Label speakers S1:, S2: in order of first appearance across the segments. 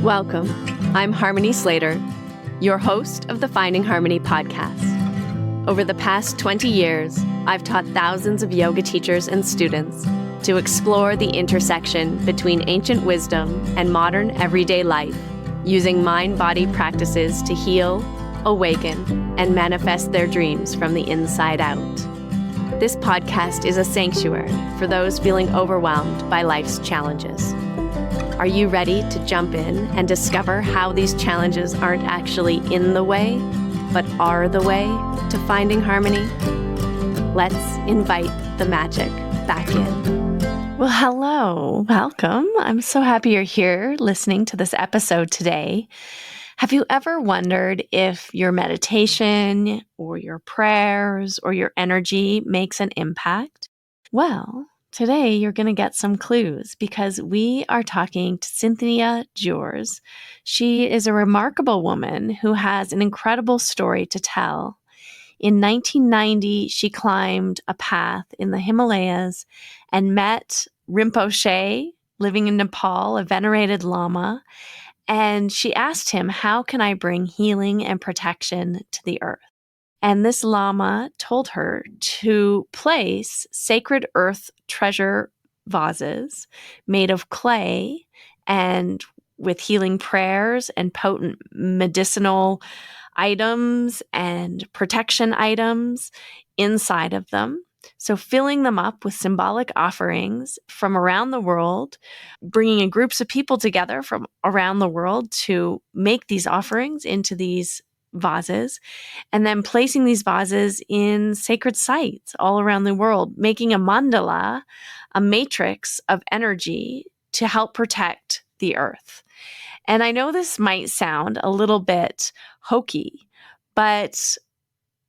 S1: Welcome. I'm Harmony Slater, your host of the Finding Harmony podcast. Over the past 20 years, I've taught thousands of yoga teachers and students to explore the intersection between ancient wisdom and modern everyday life, using mind-body practices to heal, awaken, and manifest their dreams from the inside out. This podcast is a sanctuary for those feeling overwhelmed by life's challenges. Are you ready to jump in and discover how these challenges aren't actually in the way, but are the way to finding harmony? Let's invite the magic back in. Well, hello, welcome. I'm so happy you're here listening to this episode today. Have you ever wondered if your meditation or your prayers or your energy makes an impact? Well, today you're going to get some clues because we are talking to Cynthia Jurs. She is a remarkable woman who has an incredible story to tell. In 1990, she climbed a path in the Himalayas and met Rinpoche, living in Nepal, a venerated Lama, and she asked him, how can I bring healing and protection to the earth? And this Lama told her to place sacred Earth Treasure Vases made of clay and with healing prayers and potent medicinal items and protection items inside of them. So filling them up with symbolic offerings from around the world, bringing in groups of people together from around the world to make these offerings into these vases, and then placing these vases in sacred sites all around the world, making a mandala, a matrix of energy to help protect the earth. And I know this might sound a little bit hokey, but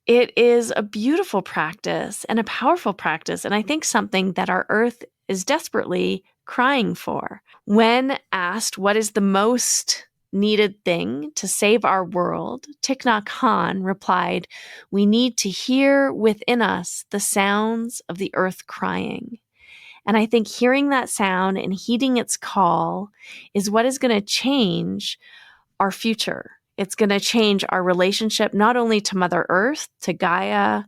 S1: it is a beautiful practice and a powerful practice, and I think something that our earth is desperately crying for. When asked what is the most needed thing to save our world, Thich Nhat Hanh replied, "We need to hear within us the sounds of the earth crying." And I think hearing that sound and heeding its call is what is going to change our future. It's going to change our relationship not only to Mother Earth, to Gaia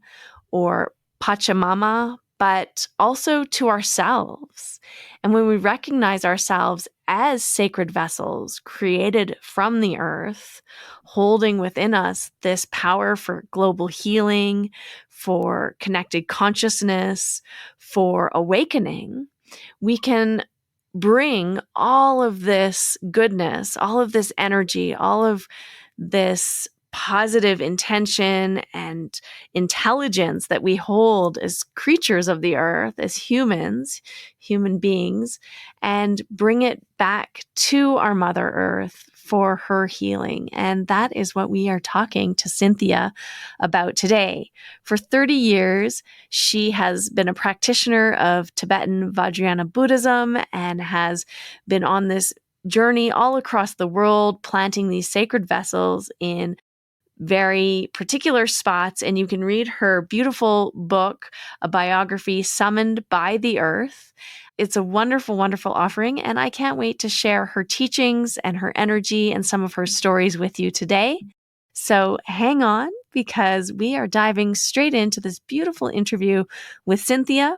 S1: or Pachamama, but also to ourselves. And when we recognize ourselves as sacred vessels created from the earth, holding within us this power for global healing, for connected consciousness, for awakening, we can bring all of this goodness, all of this energy, all of this positive intention and intelligence that we hold as creatures of the earth, as humans, human beings, and bring it back to our Mother Earth for her healing. And that is what we are talking to Cynthia about today. For 30 years, she has been a practitioner of Tibetan Vajrayana Buddhism and has been on this journey all across the world, planting these sacred vessels in very particular spots. And you can read her beautiful book, a biography, Summoned by the Earth. It's a wonderful, wonderful offering. And I can't wait to share her teachings and her energy and some of her stories with you today. So hang on, because we are diving straight into this beautiful interview with Cynthia.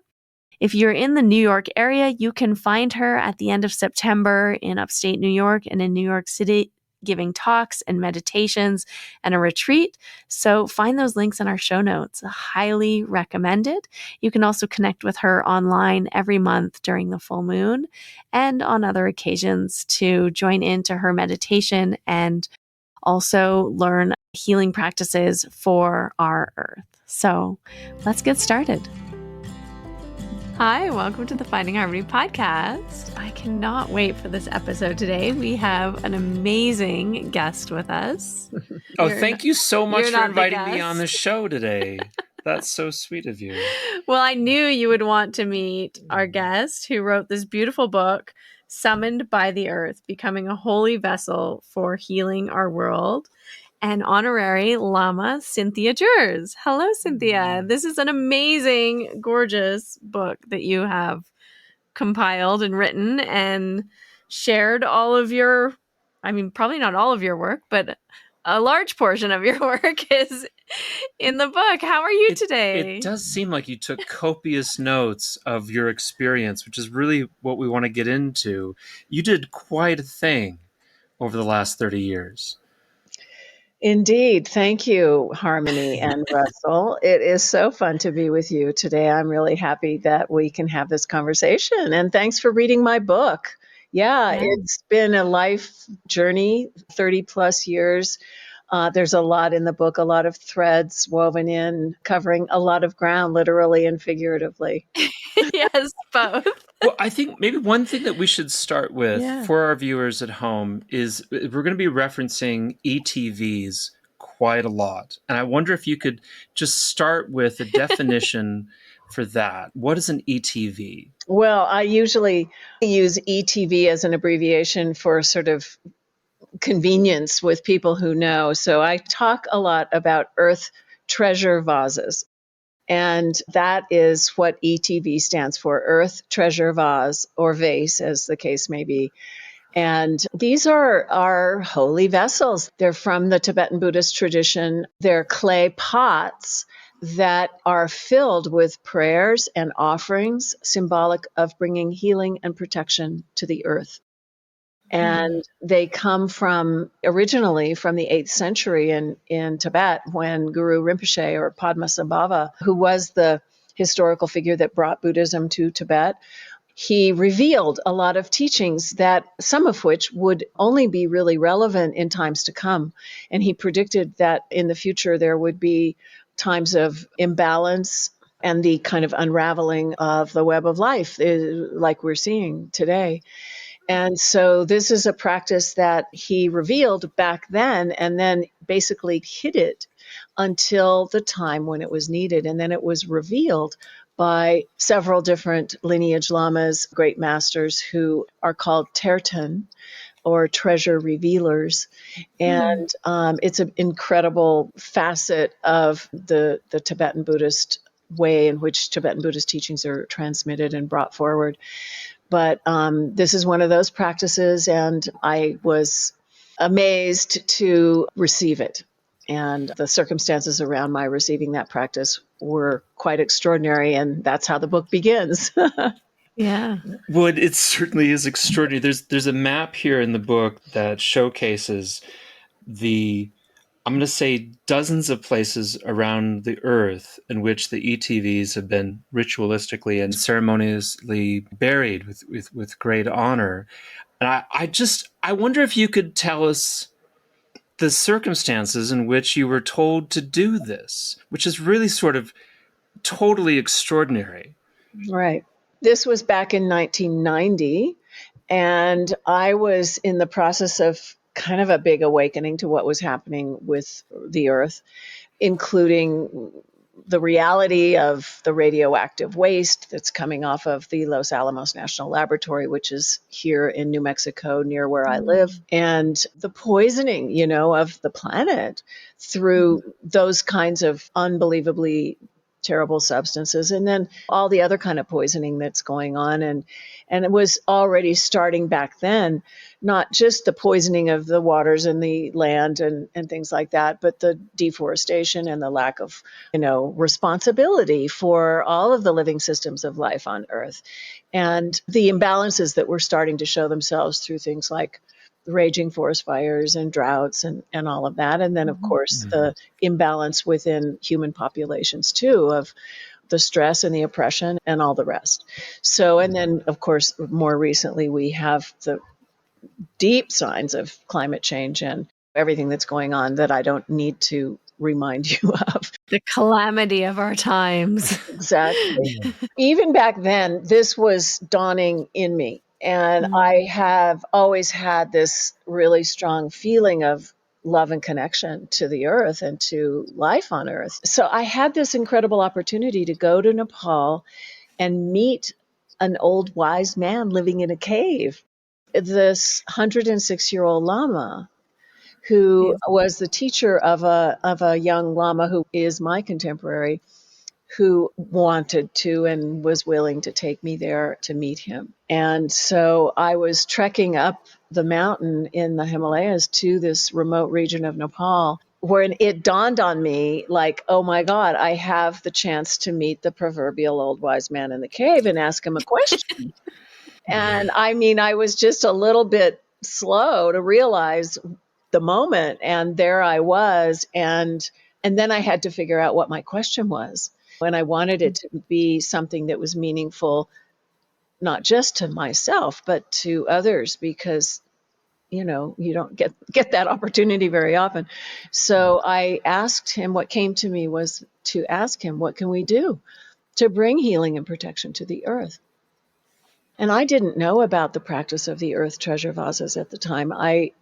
S1: If you're in the New York area, you can find her at the end of September in upstate New York and in New York City, giving talks and meditations and a retreat. So find those links in our show notes. Highly recommended. You can also connect with her online every month during the full moon and on other occasions to join into her meditation and also learn healing practices for our earth. So let's get started. Hi, welcome to the Finding Harmony podcast. I cannot wait for this episode today. We have an amazing guest with us.
S2: Thank you so much for inviting me on the show today. That's so sweet of you.
S1: Well, I knew you would want to meet our guest who wrote this beautiful book, Summoned by the Earth, Becoming a Holy Vessel for Healing Our World, and honorary Lama Cynthia Jurs. Hello, Cynthia. This is an amazing, gorgeous book that you have compiled and written and shared all of your I mean, probably not all of your work, but a large portion of your work is in the book. How are you today?
S2: It does seem like you took copious notes of your experience, which is really what we want to get into. You did quite a thing over the last 30 years.
S3: Indeed. Thank you, Harmony and Russell. It is so fun to be with you today. I'm really happy that we can have this conversation. And thanks for reading my book. Yeah. It's been a life journey, 30 plus years. There's a lot in the book, a lot of threads woven in, covering a lot of ground, literally and figuratively.
S1: Yes, both.
S2: Well, I think maybe one thing that we should start with for our viewers at home is we're going to be referencing ETVs quite a lot. And I wonder if you could just start with a definition for that. What is an ETV?
S3: Well, I usually use ETV as an abbreviation for sort of convenience with people who know. So I talk a lot about Earth Treasure Vases. And that is what ETV stands for, Earth Treasure Vase, or vase, as the case may be. And these are our holy vessels. They're from the Tibetan Buddhist tradition. They're clay pots that are filled with prayers and offerings, symbolic of bringing healing and protection to the earth. And they come originally from the 8th century in Tibet, when Guru Rinpoche, or Padmasambhava, who was the historical figure that brought Buddhism to Tibet, he revealed a lot of teachings, that some of which would only be really relevant in times to come. And he predicted that in the future there would be times of imbalance and the kind of unraveling of the web of life, like we're seeing today. And so this is a practice that he revealed back then, and then basically hid it until the time when it was needed. And then it was revealed by several different lineage lamas, great masters, who are called terten, or treasure revealers. And it's an incredible facet of the Tibetan Buddhist way in which Tibetan Buddhist teachings are transmitted and brought forward. But this is one of those practices, and I was amazed to receive it. And the circumstances around my receiving that practice were quite extraordinary, and that's how the book begins.
S1: Yeah.
S2: Well, it certainly is extraordinary. There's a map here in the book that showcases I'm going to say dozens of places around the earth in which the ETVs have been ritualistically and ceremoniously buried with great honor. And I wonder if you could tell us the circumstances in which you were told to do this, which is really sort of totally extraordinary.
S3: Right. This was back in 1990, and I was in the process of kind of a big awakening to what was happening with the earth, including the reality of the radioactive waste that's coming off of the Los Alamos National Laboratory, which is here in New Mexico near where I live, and the poisoning, of the planet through those kinds of unbelievably terrible substances, and then all the other kind of poisoning that's going on. And it was already starting back then, not just the poisoning of the waters and the land and things like that, but the deforestation and the lack of, responsibility for all of the living systems of life on Earth. And the imbalances that were starting to show themselves through things like raging forest fires and droughts and all of that. And then, of course, the imbalance within human populations, too, of the stress and the oppression and all the rest. So, and then, of course, more recently, we have the deep signs of climate change and everything that's going on that I don't need to remind you of.
S1: The calamity of our times.
S3: Exactly. Even back then, this was dawning in me. And I have always had this really strong feeling of love and connection to the earth and to life on Earth. So I had this incredible opportunity to go to Nepal and meet an old wise man living in a cave. This 106-year-old Lama, who was the teacher of a young Lama who is my contemporary, who wanted to and was willing to take me there to meet him. And so I was trekking up the mountain in the Himalayas to this remote region of Nepal, where it dawned on me like, oh my God, I have the chance to meet the proverbial old wise man in the cave and ask him a question. And I mean, I was just a little bit slow to realize the moment. And there I was. And then I had to figure out what my question was. And I wanted it to be something that was meaningful, not just to myself, but to others, because, you know, you don't get that opportunity very often. So I asked him, what came to me was to ask him, what can we do to bring healing and protection to the earth? And I didn't know about the practice of the Earth Treasure Vases at the time. I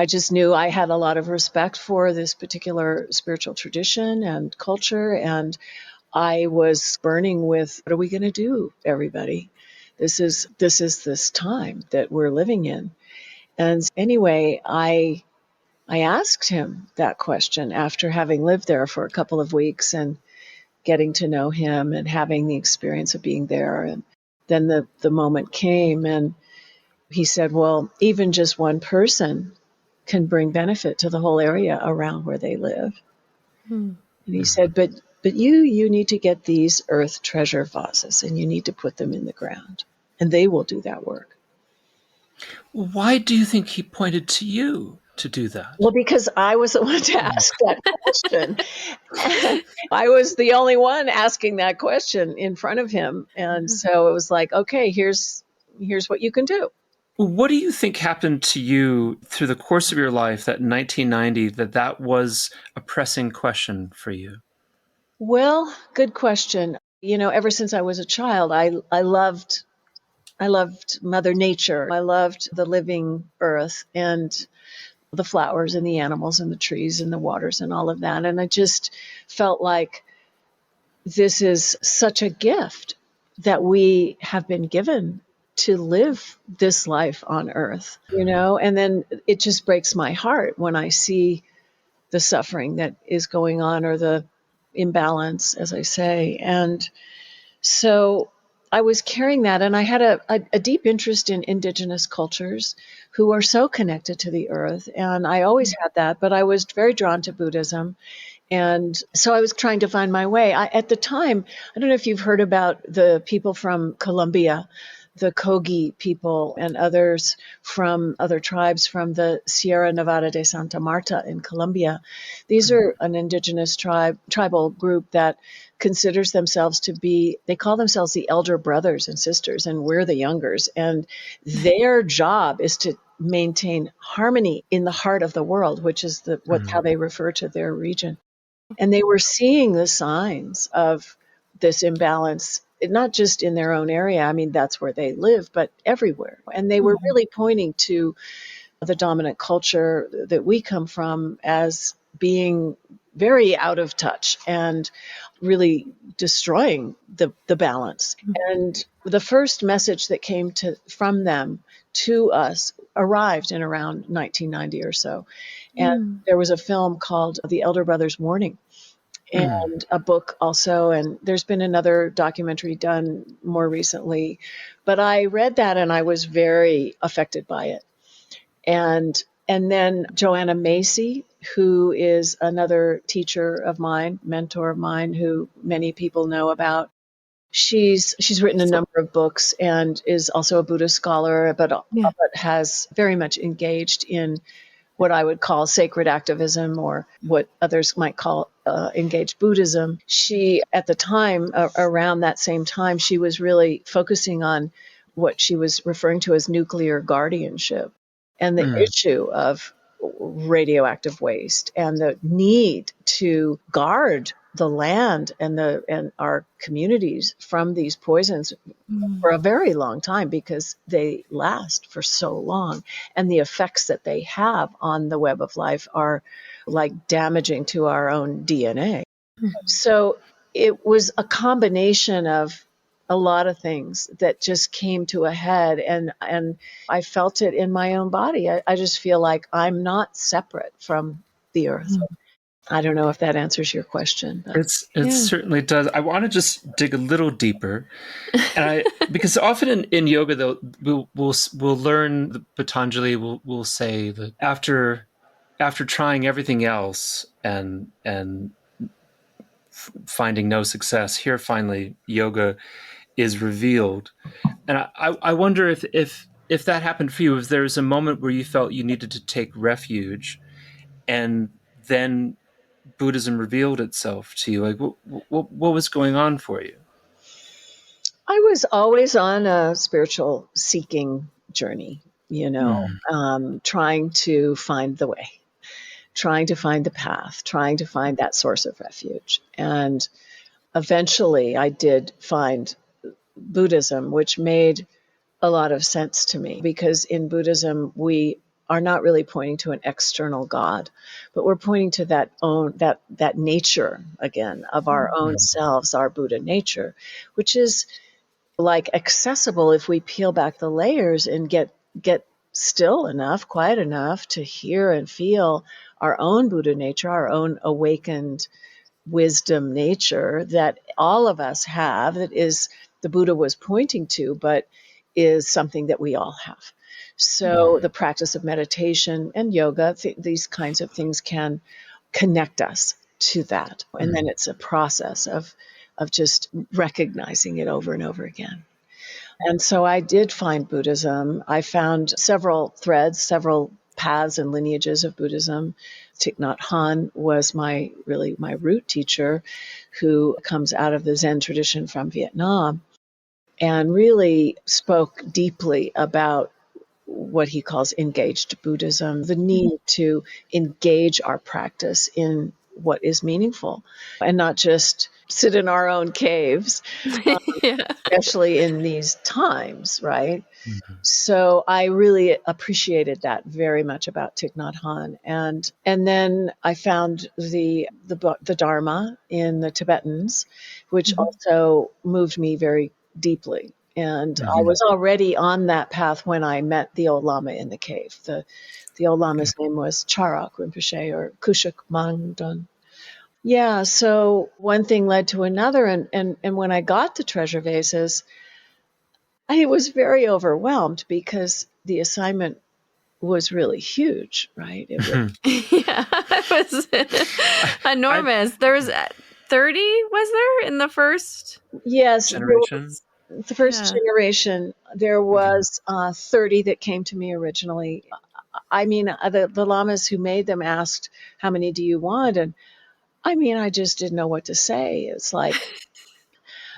S3: just knew I had a lot of respect for this particular spiritual tradition and culture, and I was burning with, what are we going to do, everybody? This is this time that we're living in. And anyway, I asked him that question after having lived there for a couple of weeks and getting to know him and having the experience of being there. And then the moment came, and he said, well, even just one person can bring benefit to the whole area around where they live. And he said, but you need to get these earth treasure vases and you need to put them in the ground and they will do that work.
S2: Why do you think he pointed to you to do that?
S3: Well, because I was the one to ask that question. I was the only one asking that question in front of him. And so it was like, okay, here's what you can do.
S2: What do you think happened to you through the course of your life that in 1990 that was a pressing question for you?
S3: Well, good question. You know, ever since I was a child, I loved Mother Nature. I loved the living earth and the flowers and the animals and the trees and the waters and all of that. And I just felt like this is such a gift that we have been given to live this life on earth, you know? And then it just breaks my heart when I see the suffering that is going on, or the imbalance, as I say. And so I was carrying that, and I had a deep interest in indigenous cultures who are so connected to the earth. And I always had that, but I was very drawn to Buddhism. And so I was trying to find my way. At the time, I don't know if you've heard about the people from Colombia, the Kogi people, and others from other tribes from the Sierra Nevada de Santa Marta in Colombia. These are an indigenous tribal group that considers themselves to be, they call themselves the elder brothers and sisters, and we're the youngers. And their job is to maintain harmony in the heart of the world, which is how they refer to their region. And they were seeing the signs of this imbalance, not just in their own area. I mean, that's where they live, but everywhere. And they were really pointing to the dominant culture that we come from as being very out of touch and really destroying the balance. And the first message that came from them to us arrived in around 1990 or so. And there was a film called The Elder Brothers Warning, and a book also. And there's been another documentary done more recently. But I read that and I was very affected by it. And then Joanna Macy, who is another teacher of mine, mentor of mine, who many people know about. She's written a number of books and is also a Buddhist scholar, but has very much engaged in what I would call sacred activism, or what others might call engaged Buddhism. She, at the time, around that same time, she was really focusing on what she was referring to as nuclear guardianship and the issue of radioactive waste and the need to guard the land and our communities from these poisons for a very long time, because they last for so long, and the effects that they have on the web of life are like damaging to our own DNA. So it was a combination of a lot of things that just came to a head, and I felt it in my own body. I just feel like I'm not separate from the earth. I don't know if that answers your question, but
S2: It certainly does. I want to just dig a little deeper, because often in yoga, though, we'll learn, the Patanjali will say that after trying everything else and finding no success, here finally yoga is revealed. And I wonder if that happened for you, if there was a moment where you felt you needed to take refuge, and then Buddhism revealed itself to you. Like, what was going on for you?
S3: I was always on a spiritual seeking journey, trying to find the way, trying to find the path, trying to find that source of refuge. And eventually I did find Buddhism, which made a lot of sense to me, because in Buddhism, we are not really pointing to an external God, but we're pointing to that nature again of our own selves, our Buddha nature, which is like accessible if we peel back the layers and get still enough, quiet enough to hear and feel our own Buddha nature, our own awakened wisdom nature that all of us have, that is the Buddha was pointing to, but is something that we all have. So the practice of meditation and yoga, these kinds of things can connect us to that. And then it's a process of just recognizing it over and over again. And so I did find Buddhism. I found several threads, several paths and lineages of Buddhism. Thich Nhat Hanh was my root teacher, who comes out of the Zen tradition from Vietnam, and really spoke deeply about what he calls engaged Buddhism, the need to engage our practice in what is meaningful and not just sit in our own caves,
S1: Yeah.
S3: especially in these times, right? So I really appreciated that very much about Thich Nhat Hanh. And then I found the Dharma in the Tibetans, which also moved me very deeply. And I was already on that path when I met the old Lama in the cave. The old Lama's name was Charak Rinpoche, or Kushuk Mangdon. Yeah, so one thing led to another. And when I got the treasure vases, I was very overwhelmed because the assignment was really huge, right? It was,
S1: Yeah, it was enormous. There was 30, was there, in the first
S3: yes,
S2: generation?
S3: the first
S1: Yeah.
S3: generation, there was 30 that came to me originally. I mean, the lamas who made them asked, how many do you want? And I mean, I just didn't know what to say. It's like,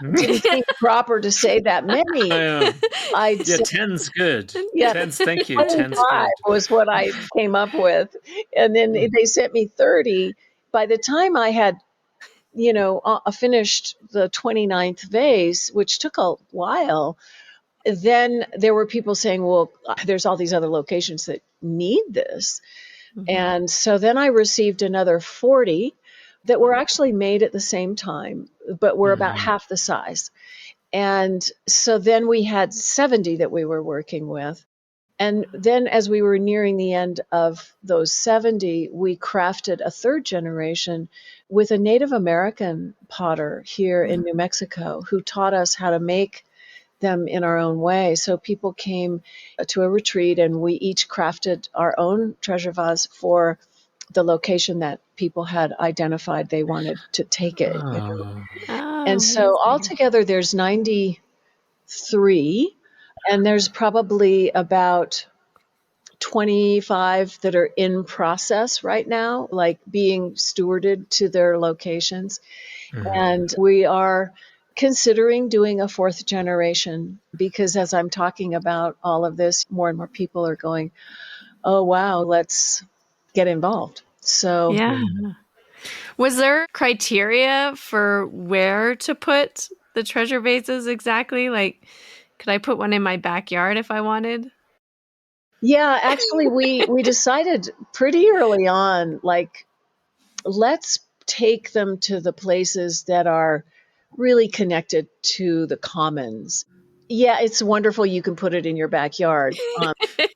S3: didn't think proper to say that many. I'd
S2: Yeah,
S3: say,
S2: 10's good.
S3: yeah,
S2: 10's, thank you. 10's
S3: 25
S2: good.
S3: was what I came up with. And then they sent me 30. By the time I had, finished the 29th vase, which took a while, then there were people saying, well, there's all these other locations that need this. And so then I received another 40 that were actually made at the same time, but were about half the size. And so then we had 70 that we were working with. And then as we were nearing the end of those 70, we crafted a third generation with a Native American potter here in New Mexico who taught us how to make them in our own way. So people came to a retreat and we each crafted our own treasure vase for the location that people had identified they wanted to take it.
S2: Oh.
S3: And so altogether there's 93, and there's probably about 25 that are in process right now, like being stewarded to their locations. And we are considering doing a fourth generation, because as I'm talking about all of this, more and more people are going, oh, wow, let's get involved. So
S1: Yeah. Was there criteria for where to put the treasure vases exactly? Like, could I put one in my backyard if I wanted?
S3: yeah, actually, we decided pretty early on, like, let's take them to the places that are really connected to the commons. Yeah, it's wonderful. You can put it in your backyard.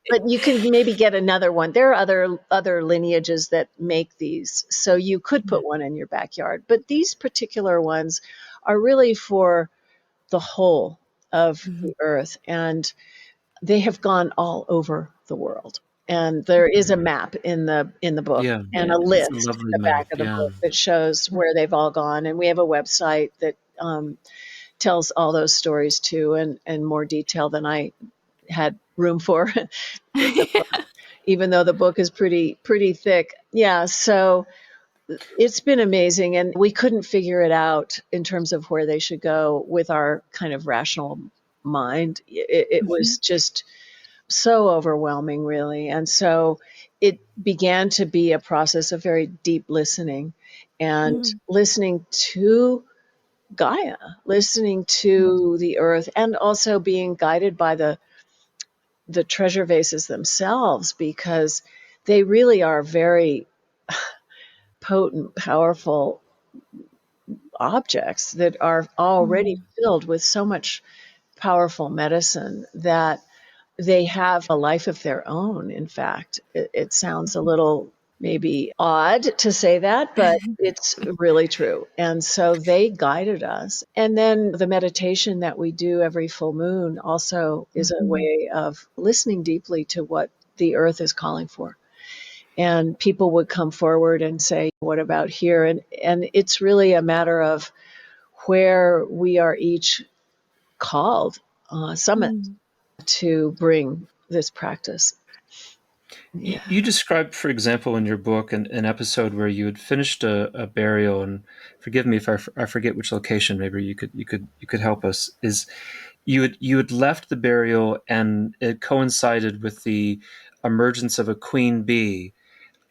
S3: But you can maybe get another one. There are other lineages that make these, so you could put one in your backyard. But these particular ones are really for the whole of the earth, and they have gone all over the world. And there is a map in the book
S2: Yeah,
S3: and a
S2: it's a
S3: list
S2: lovely
S3: at the back
S2: map.
S3: of the
S2: Yeah.
S3: book that shows where they've all gone. And we have a website that tells all those stories too, and more detail than I had room for in the book, even though the book is pretty thick. Yeah, so it's been amazing, and we couldn't figure it out in terms of where they should go with our kind of rational mind. It was just so overwhelming, really. And so it began to be a process of very deep listening and listening to Gaia, listening to the earth, and also being guided by the treasure vases themselves, because they really are very potent, powerful objects that are already filled with so much powerful medicine that they have a life of their own. In fact, it sounds a little maybe odd to say that, but it's really true. And so they guided us. And then the meditation that we do every full moon also is a way of listening deeply to what the earth is calling for. And people would come forward and say, what about here? And it's really a matter of where we are each called, summoned to bring this practice. Yeah.
S2: You described, for example, in your book, an episode where you had finished a burial, and forgive me if I forget which location. Maybe you could help us. Is you had left the burial, and it coincided with the emergence of a queen bee,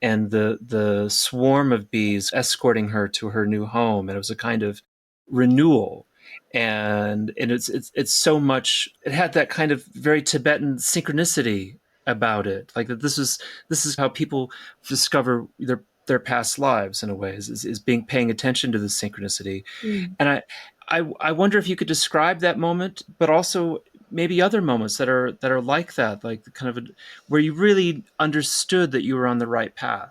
S2: and the swarm of bees escorting her to her new home, and it was a kind of renewal. And it's so much, it had that kind of very Tibetan synchronicity about it, like that this is how people discover their past lives, in a way, is being paying attention to the synchronicity. And I wonder if you could describe that moment, but also maybe other moments that are like that, like the kind of where you really understood that you were on the right path.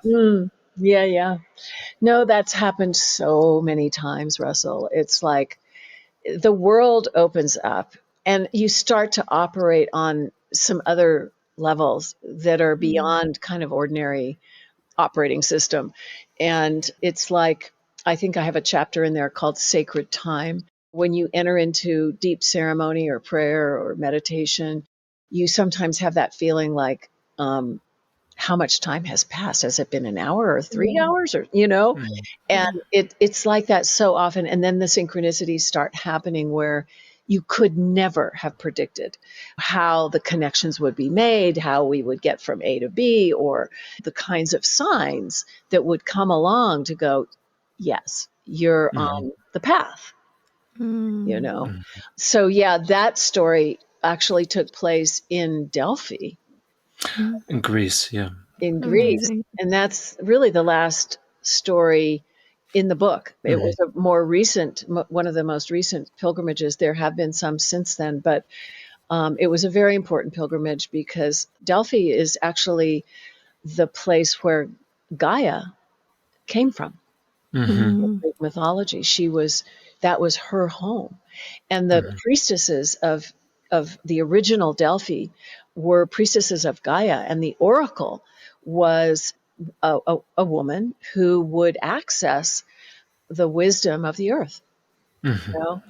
S3: Yeah, yeah. No, that's happened so many times, Russell. It's like the world opens up and you start to operate on some other levels that are beyond kind of ordinary operating system. And it's like, I think I have a chapter in there called Sacred Time. When you enter into deep ceremony or prayer or meditation, you sometimes have that feeling like, how much time has passed? Has it been an hour or 3 hours, or,
S2: Mm.
S3: and it's like that so often. And then the synchronicities start happening where you could never have predicted how the connections would be made, how we would get from A to B, or the kinds of signs that would come along to go, yes, you're
S2: Mhm.
S3: on the path,
S2: Mhm.
S3: So, yeah, that story actually took place in Delphi,
S2: In Greece, yeah.
S3: in Greece.
S1: Amazing.
S3: And that's really the last story in the book. It
S2: Mhm.
S3: was a more recent, one of the most recent pilgrimages. There have been some since then, but it was a very important pilgrimage because Delphi is actually the place where Gaia came from
S2: Mhm.
S3: in
S1: Mm.
S3: Greek mythology. That was her home. And the
S2: Mhm.
S3: priestesses of the original Delphi were priestesses of Gaia, and the oracle was a woman who would access the wisdom of the earth,
S2: Mhm.
S3: you know?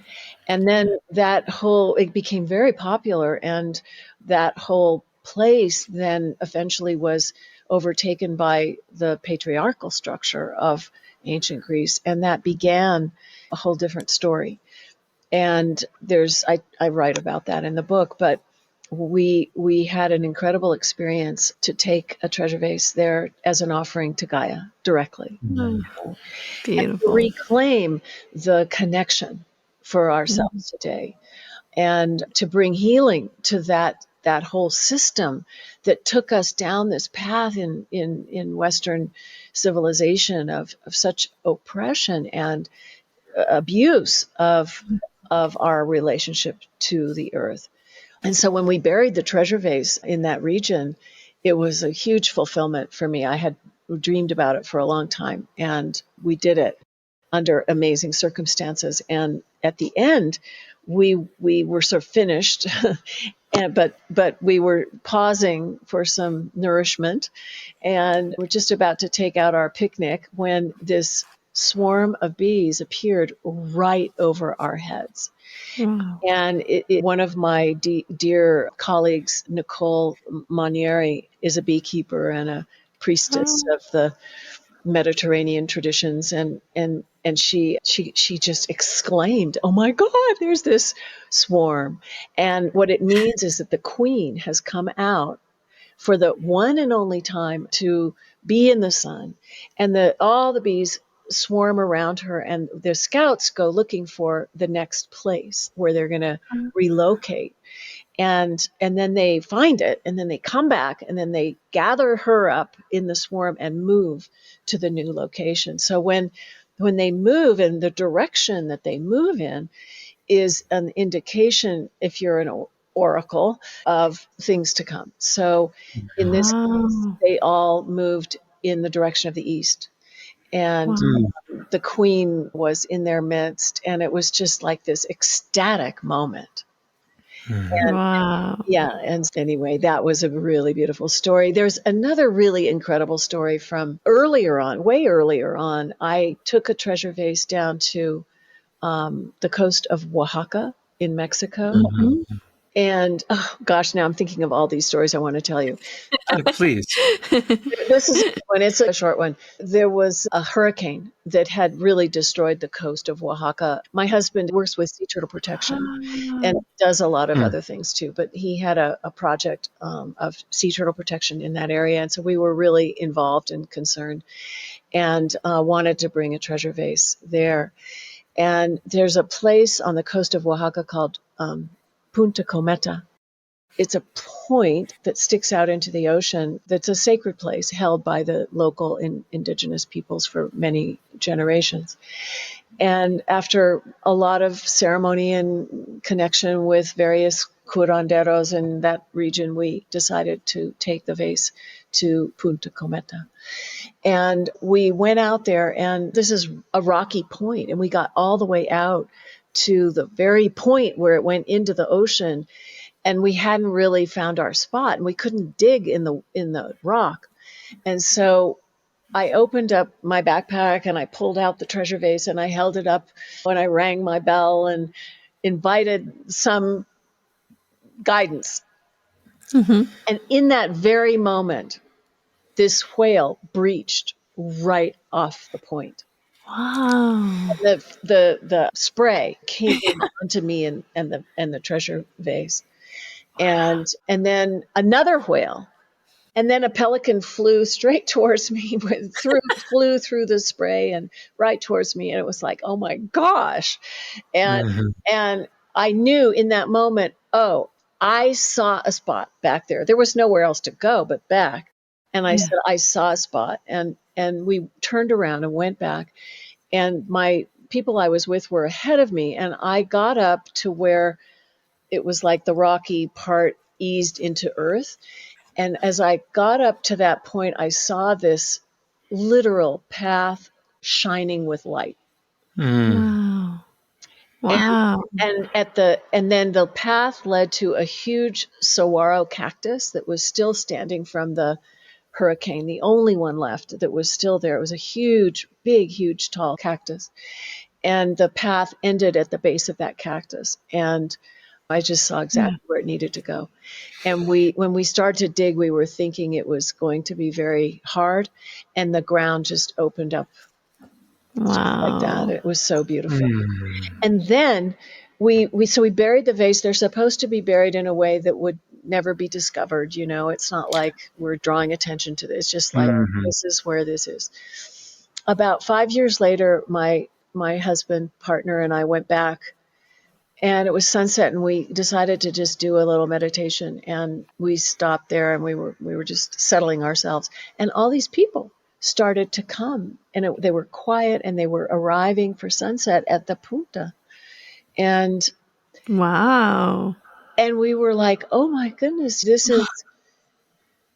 S3: And then it became very popular, and that whole place then eventually was overtaken by the patriarchal structure of ancient Greece, and that began a whole different story. And I write about that in the book, but we had an incredible experience to take a treasure vase there as an offering to Gaia directly,
S1: Mm.
S3: and to
S1: Beautiful.
S3: reclaim the connection for
S1: Mm.
S3: ourselves today, and to bring healing to that whole system that took us down this path in Western civilization of such oppression and abuse of our relationship to the earth. And so when we buried the treasure vase in that region, it was a huge fulfillment for me. I had dreamed about it for a long time, and we did it under amazing circumstances. And at the end, we were sort of finished, but we were pausing for some nourishment, and we're just about to take out our picnic when this swarm of bees appeared right over our heads.
S1: Wow.
S3: And one of my dear colleagues, Nicole Manieri, is a beekeeper and a priestess of the Mediterranean traditions, and she just exclaimed, "Oh my God, there's this swarm!" And what it means is that the queen has come out for the one and only time to be in the sun, and all the bees swarm around her, and the scouts go looking for the next place where they're going to relocate. And then they find it, and then they come back, and then they gather her up in the swarm and move to the new location. So when they move in the direction that they move in is an indication, if you're an oracle, of things to come. So in this case,
S1: Wow.
S3: they all moved in the direction of the east. And the queen was in their midst, and it was just like this ecstatic moment. And
S1: Wow.
S3: yeah, and anyway, that was a really beautiful story. There's another really incredible story from earlier on, way earlier on. I took a treasure vase down to the coast of Oaxaca in Mexico. And oh gosh, now I'm thinking of all these stories I want to tell you.
S2: Please.
S3: This is one, it's a short one. There was a hurricane that had really destroyed the coast of Oaxaca. My husband works with sea turtle protection and does a lot of other things too, but he had a project of sea turtle protection in that area. And so we were really involved and concerned, and wanted to bring a treasure vase there. And there's a place on the coast of Oaxaca called Punta Cometa. It's a point that sticks out into the ocean that's a sacred place held by the local indigenous peoples for many generations. And after a lot of ceremony and connection with various curanderos in that region, we decided to take the vase to Punta Cometa. And we went out there, and this is a rocky point, and we got all the way out to the very point where it went into the ocean, and we hadn't really found our spot, and we couldn't dig in the rock. And so I opened up my backpack, and I pulled out the treasure vase, and I held it up when I rang my bell and invited some guidance. And in that very moment, this whale breached right off the point.
S1: Wow.
S3: The spray came onto me and the treasure vase, and then another whale, and then a pelican flew straight towards me, flew through the spray and right towards me, and it was like, oh my gosh, and I knew in that moment, oh, I saw a spot back there. There was nowhere else to go but back, and I said, I saw a spot, and we turned around and went back. And my people I was with were ahead of me, and I got up to where it was like the rocky part eased into earth. And as I got up to that point, I saw this literal path shining with light.
S1: Wow. Wow.
S3: And then the path led to a huge saguaro cactus that was still standing from the hurricane, the only one left that was still there. It was a huge, big, huge, tall cactus. And the path ended at the base of that cactus. And I just saw exactly where it needed to go. And when we started to dig, we were thinking it was going to be very hard. And the ground just opened up like that.
S1: Wow.
S3: It was so beautiful. And then we buried the vase. They're supposed to be buried in a way that would never be discovered. You know, it's not like we're drawing attention to this. It's just like, this is where this is. About 5 years later, my husband, partner, and I went back, and it was sunset, and we decided to just do a little meditation, and we stopped there, and we were just settling ourselves, and all these people started to come, and they were quiet, and they were arriving for sunset at the punta. And
S1: Wow.
S3: we were like, oh my goodness,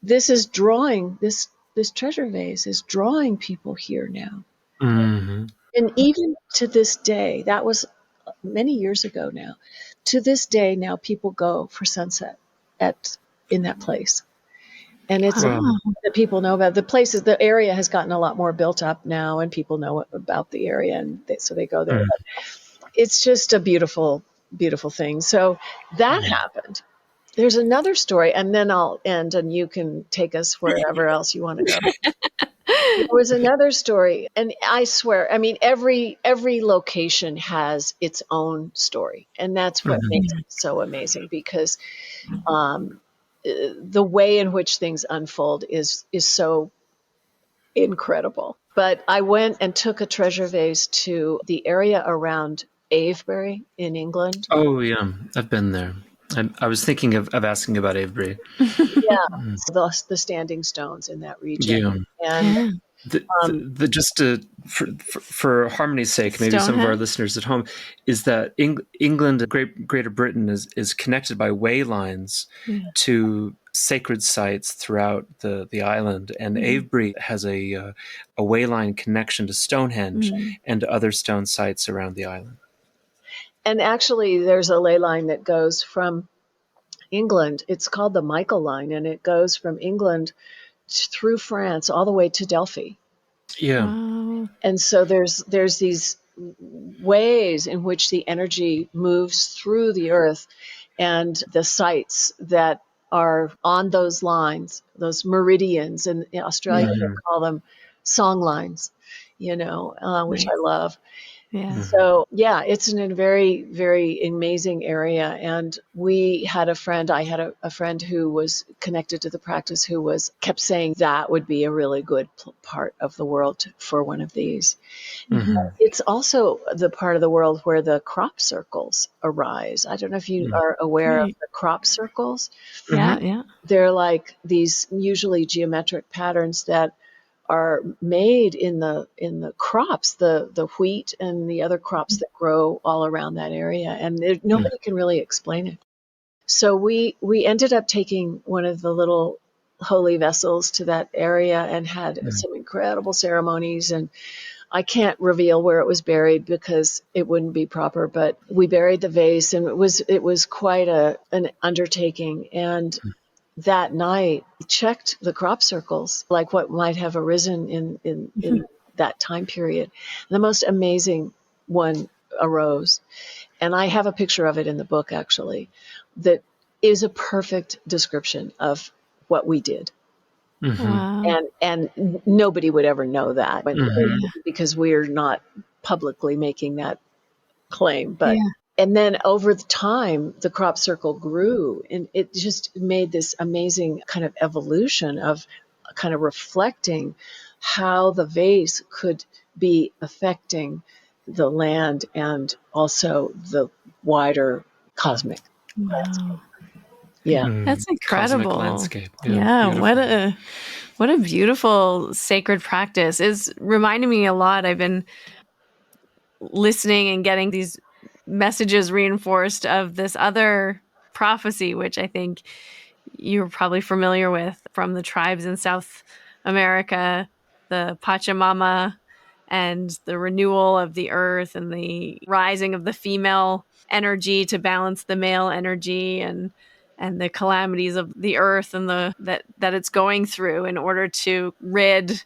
S3: this is drawing, this treasure vase is drawing people here now.
S2: Mm-hmm.
S3: And even to this day, that was many years ago now, to this day now people go for sunset in that place. And it's
S2: Wow.
S3: that people know about. The area has gotten a lot more built up now, and people know about the area, and so they go there.
S2: Mm.
S3: But it's just a beautiful, beautiful thing. So that happened. There's another story, and then I'll end, and you can take us wherever else you want to go. There was another story, and I swear, I mean, every location has its own story, and that's what makes it so amazing, because the way in which things unfold is so incredible. But I went and took a treasure vase to the area around Avebury in England.
S2: Oh, yeah. I've been there. I was thinking of asking about Avebury.
S3: Yeah, the standing stones in that region.
S2: Yeah.
S3: And
S2: Just for harmony's sake, maybe some of our listeners at home, is that England, Greater Britain, is connected by way lines to sacred sites throughout the island, and Avebury has a way line connection to Stonehenge and to other stone sites around the island.
S3: And actually, there's a ley line that goes from England. It's called the Michael Line, and it goes from England through France all the way to Delphi.
S2: Yeah.
S1: Wow.
S3: And so there's these ways in which the energy moves through the earth, and the sites that are on those lines, those meridians, and in Australia they call them song lines, which I love.
S1: Yeah.
S3: So yeah, it's in a very, very amazing area. And I had a friend who was connected to the practice who kept saying that would be a really good part of the world for one of these. It's also the part of the world where the crop circles arise. I don't know if you are aware of the crop circles.
S1: Yeah.
S3: They're like these usually geometric patterns that are made in the crops, the wheat and the other crops that grow all around that area, and nobody can really explain it. So we ended up taking one of the little holy vessels to that area and had some incredible ceremonies, and I can't reveal where it was buried because it wouldn't be proper, but we buried the vase, and it was quite an undertaking. And that night checked the crop circles, like what might have arisen in that time period. The most amazing one arose. And I have a picture of it in the book, actually, that is a perfect description of what we did.
S1: Wow.
S3: And nobody would ever know that because we're not publicly making that claim. But and then over the time, the crop circle grew, and it just made this amazing kind of evolution of kind of reflecting how the vase could be affecting the land and also the wider cosmic landscape. Yeah.
S1: That's incredible.
S2: Cosmic landscape.
S1: Yeah, what a beautiful sacred practice. It's reminding me a lot. I've been listening and getting these messages reinforced of this other prophecy, which I think you're probably familiar with from the tribes in South America, the Pachamama, and the renewal of the earth and the rising of the female energy to balance the male energy, and the calamities of the earth and that it's going through in order to rid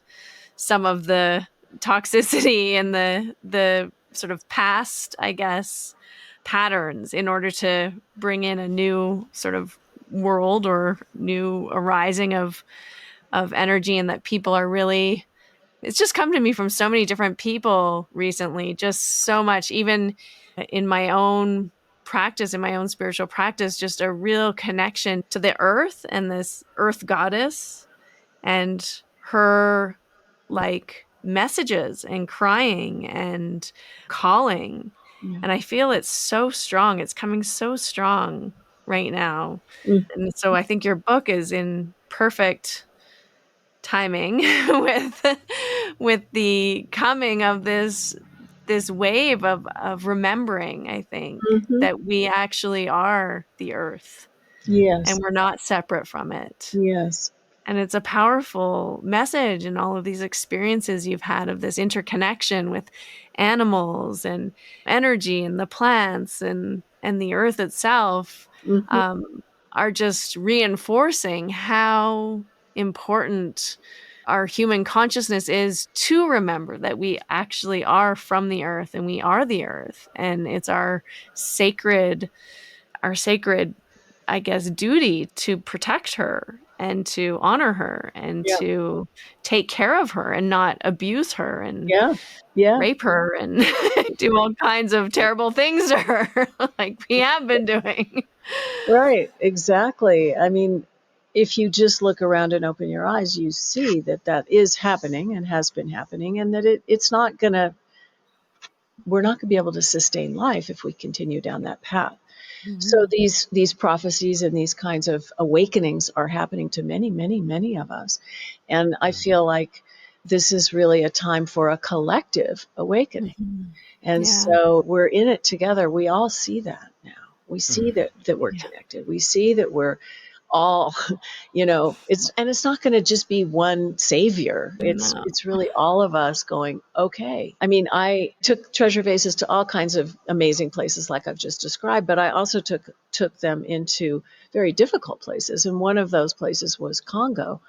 S1: some of the toxicity and the sort of past, I guess, patterns in order to bring in a new sort of world or new arising of energy, and that people are really, it's just come to me from so many different people recently, just so much, even in my own practice, in my own spiritual practice, just a real connection to the earth and this earth goddess and her like messages and crying and calling. And I feel it's so strong. It's coming so strong right now. And so I think your book is in perfect timing with the coming of this this wave of remembering, I think,
S3: Mm-hmm.
S1: that we actually are the earth and
S3: Yes.
S1: we're not separate from it.
S3: Yes.
S1: And it's a powerful message in all of these experiences you've had of this interconnection with animals and energy and the plants and the earth itself,
S3: Mm-hmm.
S1: are just reinforcing how important our human consciousness is to remember that we actually are from the earth and we are the earth. And it's sacred, our sacred, I guess, duty to protect her and to honor her and
S3: Yeah.
S1: to take care of her and not abuse her and
S3: Yeah. Yeah.
S1: rape her and do all kinds of terrible things to her like we have been doing.
S3: Right. Exactly. I mean, if you just look around and open your eyes, you see that that is happening and has been happening, and that it's not going to, we're not going to be able to sustain life if we continue down that path. So
S1: Mhm.
S3: these prophecies and these kinds of awakenings are happening to many, many, many of us. And I feel like this is really a time for a collective awakening.
S1: Mhm.
S3: And
S1: Yeah.
S3: so we're in it together. We all see that now. We see that we're
S1: Yeah.
S3: connected. We see that we're all, it's not going to just be one savior.
S1: No.
S3: It's really all of us going, okay. I mean, I took treasure vases to all kinds of amazing places like I've just described, but I also took them into very difficult places. And one of those places was Congo,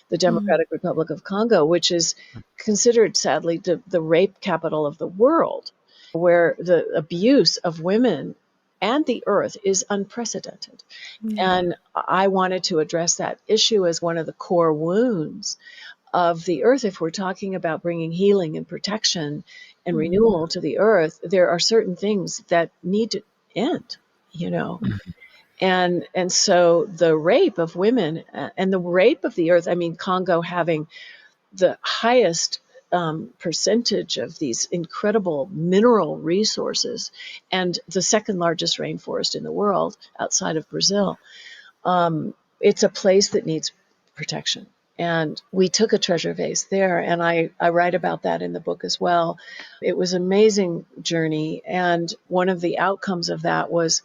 S3: the
S1: Mm.
S3: Democratic Republic of Congo, which is considered, sadly, the rape capital of the world, where the abuse of women and the earth is unprecedented.
S1: Yeah.
S3: And I wanted to address that issue as one of the core wounds of the earth. If we're talking about bringing healing and protection and
S1: Mhm.
S3: renewal to the earth, there are certain things that need to end, you know. And so the rape of women and the rape of the earth, I mean, Congo having the highest percentage of these incredible mineral resources and the second largest rainforest in the world outside of Brazil. It's a place that needs protection. And we took a treasure vase there, and I write about that in the book as well. It was an amazing journey, and one of the outcomes of that was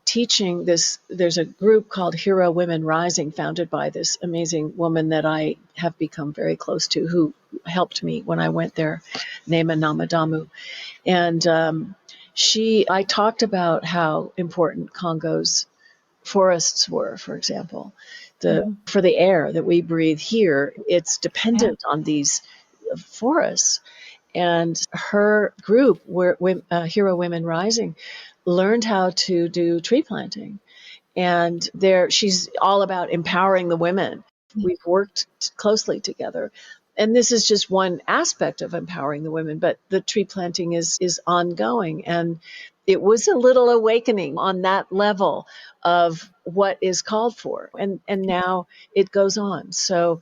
S3: teaching this. There's a group called Hero Women Rising, founded by this amazing woman that I have become very close to, who helped me when I went there, Nema Namadamu. And I talked about how important Congo's forests were, for example.
S1: Mhm.
S3: For the air that we breathe here, it's
S1: Yeah.
S3: dependent on these forests. And her group, Hero Women Rising, learned how to do tree planting. And she's all about empowering the women. We've worked closely together. And this is just one aspect of empowering the women, but the tree planting is ongoing. And it was a little awakening on that level of what is called for. And now it goes on. So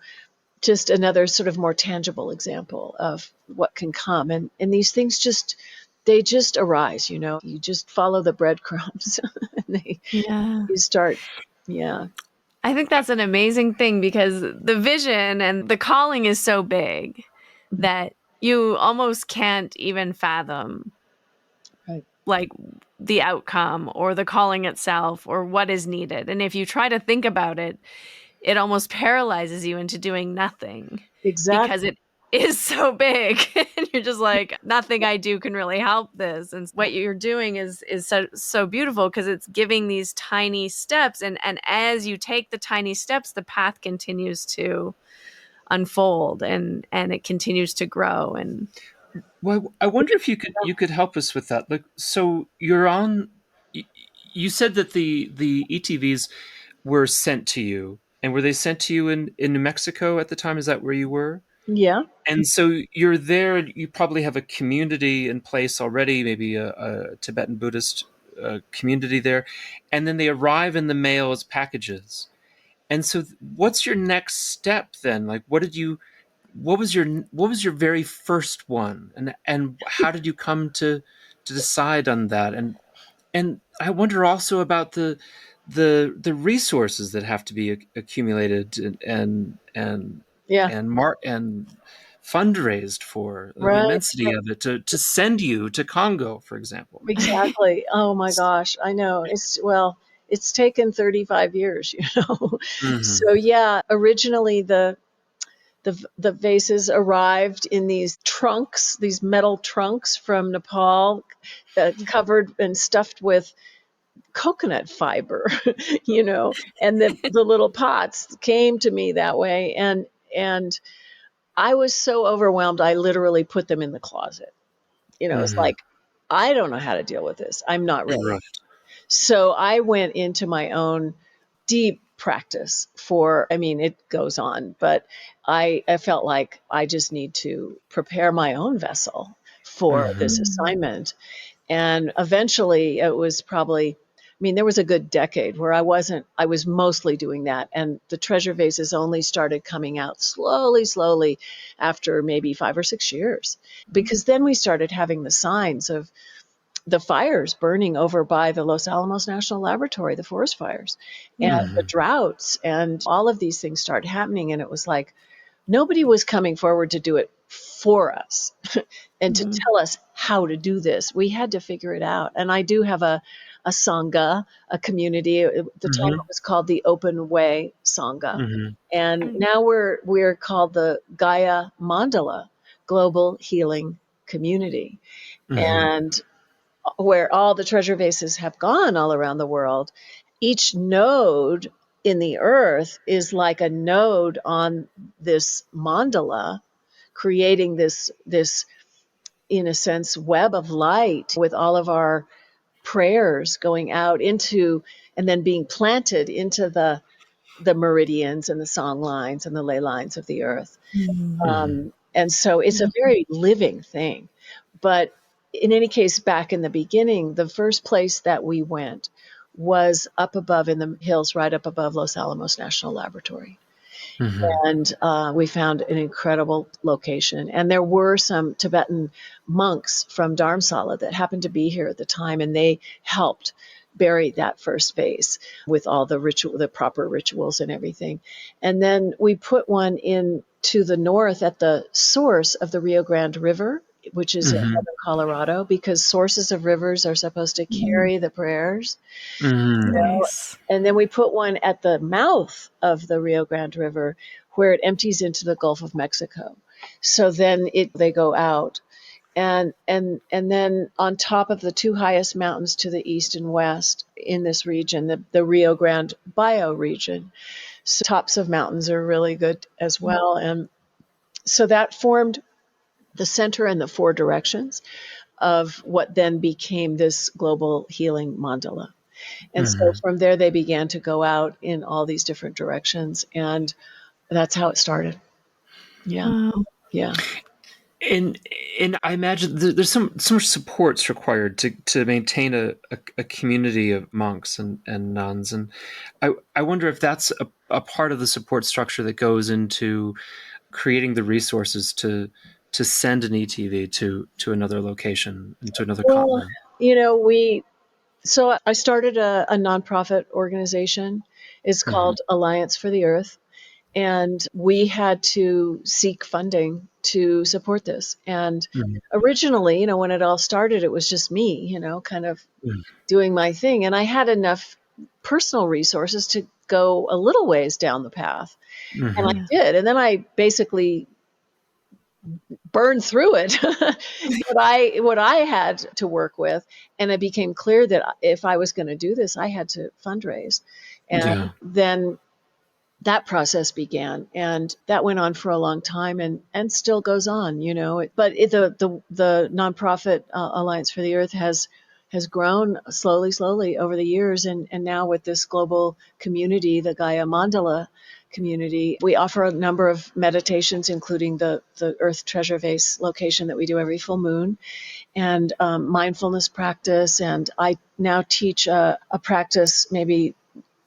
S3: just another sort of more tangible example of what can come. And these things they just arise, you just follow the breadcrumbs and
S1: Yeah.
S3: you start, yeah.
S1: I think that's an amazing thing because the vision and the calling is so big that you almost can't even fathom
S3: Right.
S1: like the outcome or the calling itself or what is needed. And if you try to think about it, it almost paralyzes you into doing nothing because
S3: Exactly.
S1: it is so big and you're just like nothing I do can really help this. And what you're doing is so beautiful because it's giving these tiny steps, and as you take the tiny steps the path continues to unfold and it continues to grow. And
S2: Well, I wonder if you could help us with that. Like, so you're on. y- You said that the ETVs were sent to you, and were they sent to you in New Mexico at the time? Is that where you were?
S3: Yeah.
S2: And so you're there. You probably have a community in place already, maybe a Tibetan Buddhist community there, and then they arrive in the mail as packages. And so, what's your next step then? Like, what was your very first one, and how did you come to decide on that? And I wonder also about the resources that have to be accumulated and
S3: Yeah.
S2: and fundraised for the
S3: Right.
S2: immensity of it to send you to Congo, for example.
S3: Exactly. Oh my gosh. I know. It's taken 35 years, you know.
S2: Hmm.
S3: So yeah, originally the vases arrived in these trunks, these metal trunks from Nepal, covered and stuffed with coconut fiber, you know, and the little pots came to me that way. And I was so overwhelmed, I literally put them in the closet. You know, it's
S2: Hmm.
S3: like, I don't know how to deal with this. I'm not ready.
S2: Right.
S3: So I went into my own deep practice I mean, it goes on, but I felt like I just need to prepare my own vessel for this
S2: Hmm.
S3: assignment. And eventually it was probably, I mean, there was a good decade where I was mostly doing that. And the treasure vases only started coming out slowly after maybe 5 or 6 years. Because then we started having the signs of the fires burning over by the Los Alamos National Laboratory, the forest fires, and the
S2: Hmm.
S3: droughts, and all of these things started happening. And it was like nobody was coming forward to do it for us and to tell us how to do this. We had to figure it out. And I do have a Sangha, a community. At the time
S2: Hmm.
S3: it was called the Open Way Sangha.
S2: Hmm.
S3: And now we're called the Gaia Mandala Global Healing Community.
S2: Hmm.
S3: And where all the treasure vases have gone all around the world, each node in the earth is like a node on this mandala, creating this in a sense web of light with all of our prayers going out into and then being planted into the meridians and the song lines and the ley lines of the earth.
S2: Hmm.
S3: And so it's a very living thing. But in any case, back in the beginning, the first place that we went was up above in the hills, right up above Los Alamos National Laboratory.
S2: Hmm.
S3: And we found an incredible location. And there were some Tibetan monks from Dharamsala that happened to be here at the time, and they helped bury that first vase with all the proper rituals and everything. And then we put one in to the north at the source of the Rio Grande River, which is in
S2: Hmm.
S3: southern Colorado, because sources of rivers are supposed to carry the prayers.
S2: Hmm.
S4: Nice.
S3: And then we put one at the mouth of the Rio Grande River where it empties into the Gulf of Mexico. So then they go out. And then on top of the two highest mountains to the east and west in this region, the Rio Grande bioregion, so tops of mountains are really good as well. And so that formed the center and the four directions of what then became this global healing mandala. And so
S2: Hmm.
S3: from there, they began to go out in all these different directions. And that's how it started. Yeah.
S4: Wow.
S3: Yeah.
S2: And and I imagine there's some supports required to maintain a community of monks and nuns, and I wonder if that's a part of the support structure that goes into creating the resources to send an ETV to another location and to another
S3: Well,
S2: continent.
S3: you know, so I started a nonprofit organization. It's
S2: Hmm.
S3: called Alliance for the Earth. And we had to seek funding to support this. And
S2: Hmm.
S3: originally, when it all started, it was just me, kind of doing my thing. And I had enough personal resources to go a little ways down the path. And I
S2: Hmm.
S4: Yeah.
S3: did. And then I basically burned through it, what I had to work with. And it became clear that if I was going to do this, I had to fundraise. And
S2: Yeah.
S3: then that process began, and that went on for a long time and still goes on, but the nonprofit Alliance for the Earth has grown slowly over the years. And now with this global community, the Gaia Mandala community, we offer a number of meditations, including the Earth Treasure Vase location that we do every full moon, and mindfulness practice. And I now teach a practice. Maybe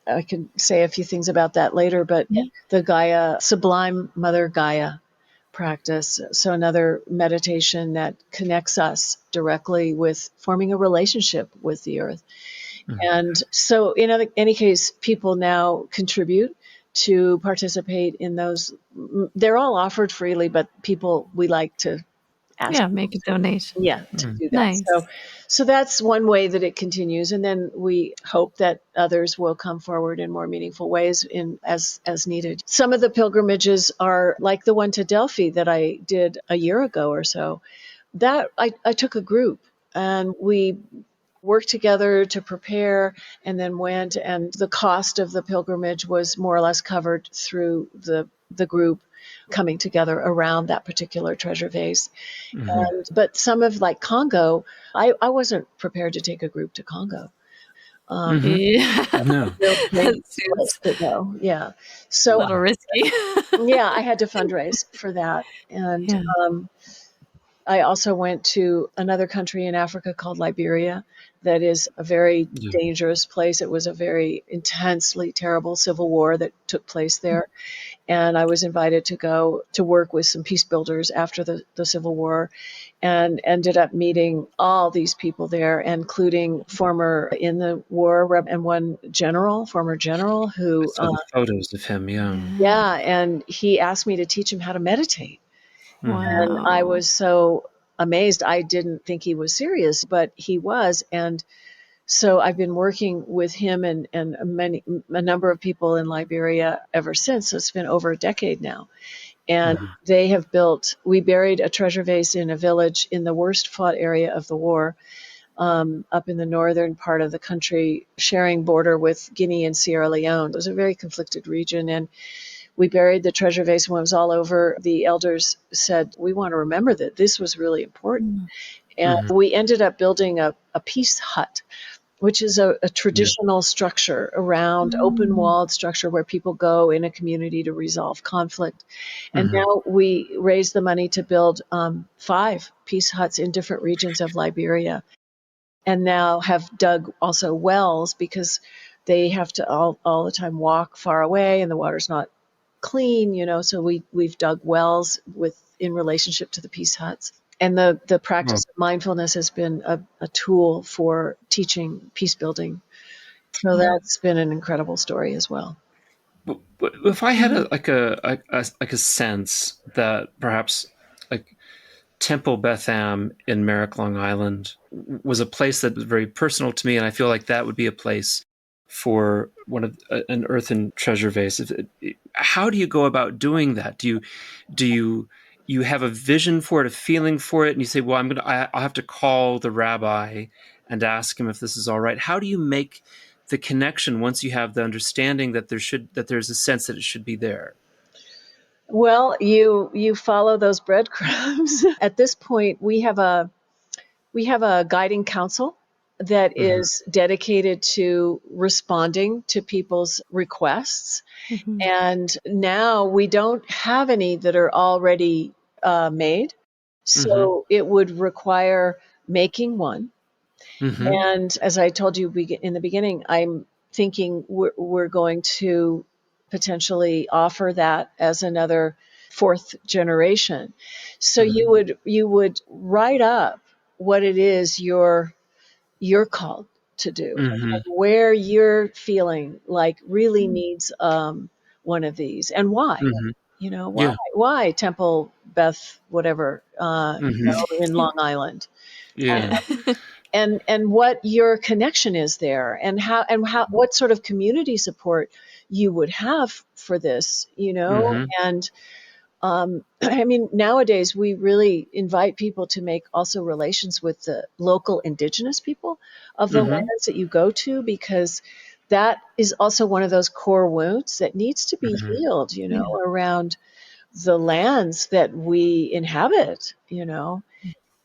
S3: I can say a few things about that later, but
S4: Yeah.
S3: the Gaia, Sublime Mother Gaia practice. So another meditation that connects us directly with forming a relationship with the earth.
S2: Mhm.
S3: And so in any case, people now contribute to participate in those. They're all offered freely, but we like to ask.
S1: Yeah, make a donation.
S3: Yeah, to do that.
S1: Nice.
S3: So that's one way that it continues, and then we hope that others will come forward in more meaningful ways as needed. Some of the pilgrimages are like the one to Delphi that I did a year ago or so. That I took a group and we worked together to prepare and then went, and the cost of the pilgrimage was more or less covered through the group coming together around that particular treasure vase. But some of like Congo, I wasn't prepared to take a group to Congo.
S1: Yeah.
S2: No.
S3: Real great
S1: That seems
S3: place to go. Yeah.
S1: a
S3: So
S1: little risky.
S3: yeah, I had to fundraise for that. And
S1: Yeah.
S3: I also went to another country in Africa called Liberia that is a very dangerous place. It was a very intensely terrible civil war that took place there. And I was invited to go to work with some peace builders after the Civil War, and ended up meeting all these people there, including former in the war and one former general
S2: I
S3: who,
S2: saw the photos of him. Yeah.
S3: yeah, and he asked me to teach him how to meditate. And I
S1: Wow.
S3: was so amazed. I didn't think he was serious, but he was. And so I've been working with him and a number of people in Liberia ever since. So it's been over a decade now. And we buried a treasure vase in a village in the worst fought area of the war, up in the northern part of the country, sharing border with Guinea and Sierra Leone. It was a very conflicted region. And we buried the treasure vase. When it was all over, the elders said, we want to remember that this was really important. And we ended up building a peace hut, which is a traditional structure around open-walled structure where people go in a community to resolve conflict. And now we raised the money to build 5 peace huts in different regions of Liberia, and now have dug also wells because they have to all the time walk far away and the water's not clean, so we've dug wells in relationship to the peace huts. And the practice of mindfulness has been a tool for teaching peace building. So that's been an incredible story as well.
S2: But if I had a sense that perhaps like Temple Beth Am in Merrick, Long Island, was a place that was very personal to me, and I feel like that would be a place for an earthen treasure vase. How do you go about doing that? Do you have a vision for it, a feeling for it, and you say, well, I'll have to call the rabbi and ask him if this is all right? How do you make the connection once you have the understanding that there's a sense that it should be there?
S3: Well, you follow those breadcrumbs. At this point, we have a guiding council that is dedicated to responding to people's requests. And now we don't have any that are already made. So it would require making one. And as I told you in the beginning, I'm thinking we're going to potentially offer that as another 4th generation. So you would write up what it is you're called to do, and where you're feeling like really needs one of these, and why. Why Temple Beth whatever in Long Island.
S2: Yeah.
S3: And what your connection is there, and how what sort of community support you would have for this, and I mean, nowadays we really invite people to make also relations with the local indigenous people of the lands that you go to, because that is also one of those core wounds that needs to be healed, around the lands that we inhabit,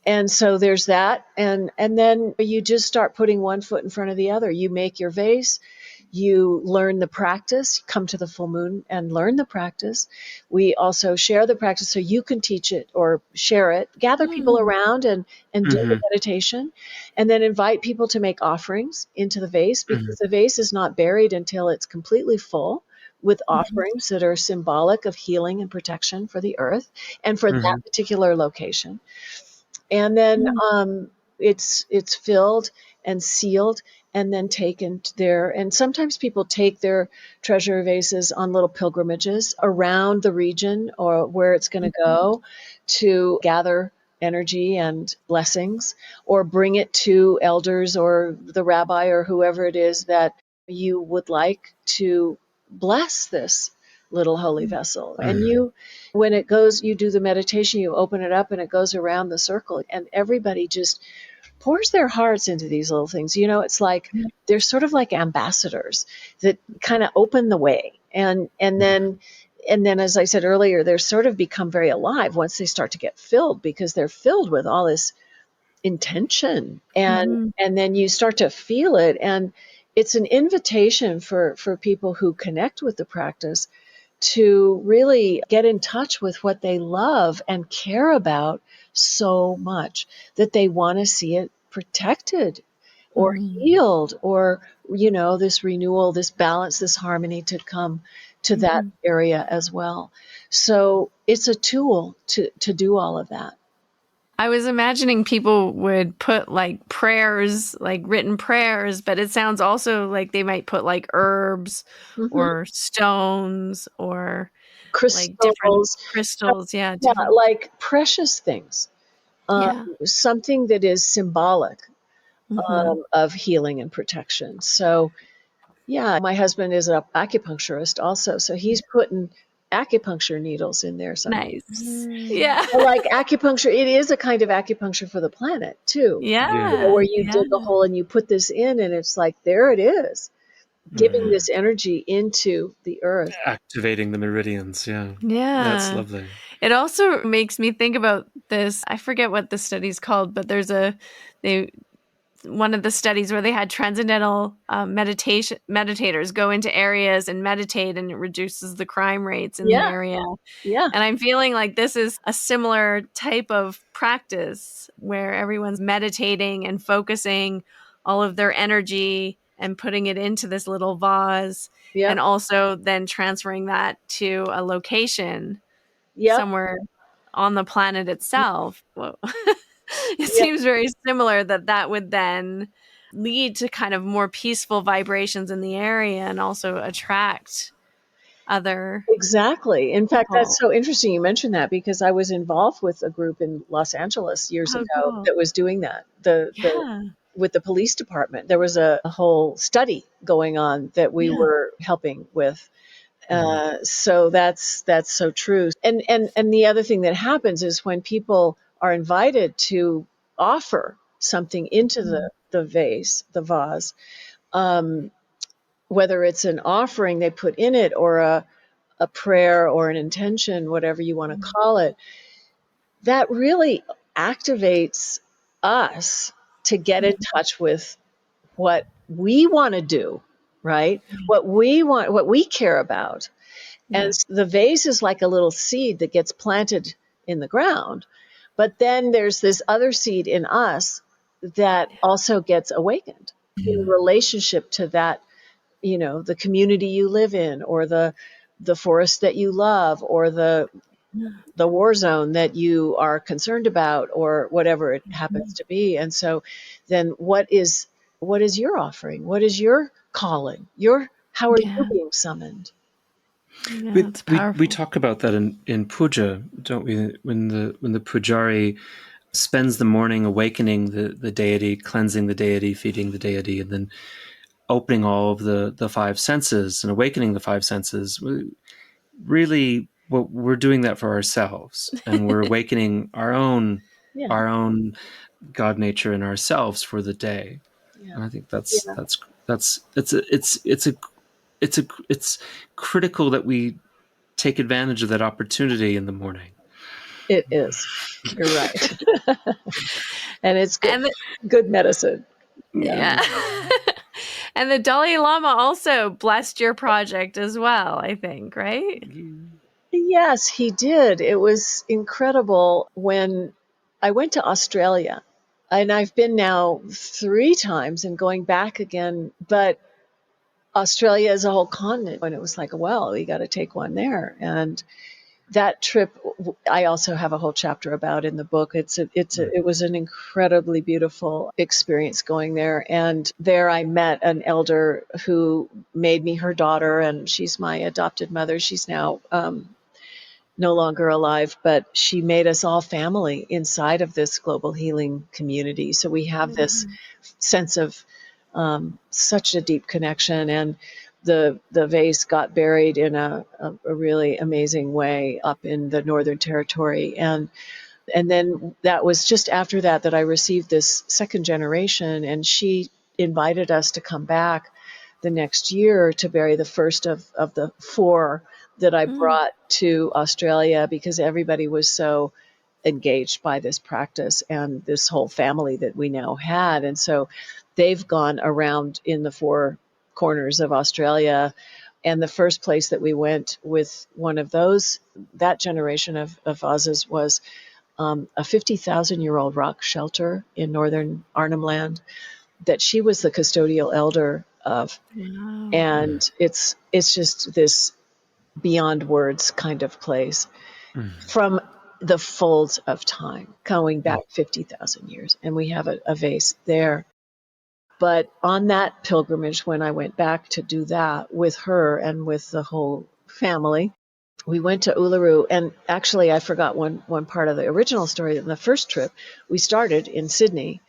S3: And so there's that. And then you just start putting one foot in front of the other. You make your vase, you learn the practice, come to the full moon and learn the practice. We also share the practice so you can teach it or share it, gather people around and do the meditation, and then invite people to make offerings into the vase, because the vase is not buried until it's completely full with offerings that are symbolic of healing and protection for the earth and for that particular location. And then it's filled and sealed, and then taken there. And sometimes people take their treasure vases on little pilgrimages around the region or where it's going to go to gather energy and blessings, or bring it to elders or the rabbi or whoever it is that you would like to bless this little holy vessel. And you, when it goes, you do the meditation, you open it up and it goes around the circle, and everybody just pours their hearts into these little things. It's like they're sort of like ambassadors that kind of open the way. And then, as I said earlier, they're sort of become very alive once they start to get filled, because they're filled with all this intention. And then you start to feel it. And it's an invitation for people who connect with the practice to really get in touch with what they love and care about so much, that they want to see it protected or healed, or, this renewal, this balance, this harmony to come to that area as well. So it's a tool to do all of that.
S1: I was imagining people would put like prayers, like written prayers, but it sounds also like they might put like herbs or stones or
S3: Crystals,
S1: like different crystals. Yeah.
S3: Like precious things. Something that is symbolic of healing and protection. So, my husband is an acupuncturist also, so he's putting acupuncture needles in there sometimes.
S1: Nice. Yeah.
S3: Like acupuncture, it is a kind of acupuncture for the planet too.
S1: Yeah.
S3: Where you dig a hole and you put this in, and it's like, there it is, giving this energy into the earth.
S2: Activating the meridians. Yeah. That's lovely.
S1: It also makes me think about this. I forget what the study's called, but there's one of the studies where they had transcendental meditators go into areas and meditate, and it reduces the crime rates in the area.
S3: Yeah.
S1: And I'm feeling like this is a similar type of practice where everyone's meditating and focusing all of their energy and putting it into this little vase, and also then transferring that to a location somewhere on the planet itself. Whoa. It seems very similar that would then lead to kind of more peaceful vibrations in the area and also attract other
S3: Exactly. In fact,
S1: people.
S3: that's so interesting you mentioned that, because I was involved with a group in Los Angeles years ago
S1: Cool.
S3: that was doing that. With the police department, there was a whole study going on that we were helping with. So that's so true. And the other thing that happens is when people are invited to offer something into the vase, the vase, whether it's an offering they put in it, or a prayer or an intention, whatever you want to call it, that really activates us to get in touch with what we want to do, right? What we want, what we care about. And the vase is like a little seed that gets planted in the ground. But then there's this other seed in us that also gets awakened in relationship to that, the community you live in, or the forest that you love, or the war zone that you are concerned about, or whatever it happens to be. And so then what is your offering? What is your calling? How are you being summoned?
S1: It's powerful.
S2: We talk about that in puja, don't we? When the pujari spends the morning awakening the deity, cleansing the deity, feeding the deity, and then opening all of the five senses and awakening the five senses. Really, we're doing that for ourselves, and we're awakening our own God nature in ourselves for the day. And I think it's critical that we take advantage of that opportunity in the morning.
S3: It is. You're right. And it's good medicine.
S1: Yeah. And the Dalai Lama also blessed your project as well, I think, right?
S3: Yes, he did. It was incredible when I went to Australia, and I've been now 3 times and going back again, but Australia is a whole continent, and it was like, well, we got to take one there. And that trip, I also have a whole chapter about in the book. It was an incredibly beautiful experience going there. And there I met an elder who made me her daughter, and she's my adopted mother. She's now no longer alive, but she made us all family inside of this global healing community. So we have this sense of such a deep connection. And the vase got buried in a really amazing way up in the Northern Territory. And then that was just after that I received this second generation, and she invited us to come back the next year to bury the first of the four that I brought to Australia, because everybody was so engaged by this practice and this whole family that we now had. And so they've gone around in the four corners of Australia. And the first place that we went with one of those, that generation of vases, was a 50,000-year-old rock shelter in northern Arnhem Land that she was the custodial elder of.
S1: Wow.
S3: And it's just this beyond words kind of place from the folds of time, going back 50,000 years. And we have a vase there. But on that pilgrimage, when I went back to do that with her and with the whole family, we went to Uluru. And actually, I forgot one part of the original story. In the first trip, we started in Sydney,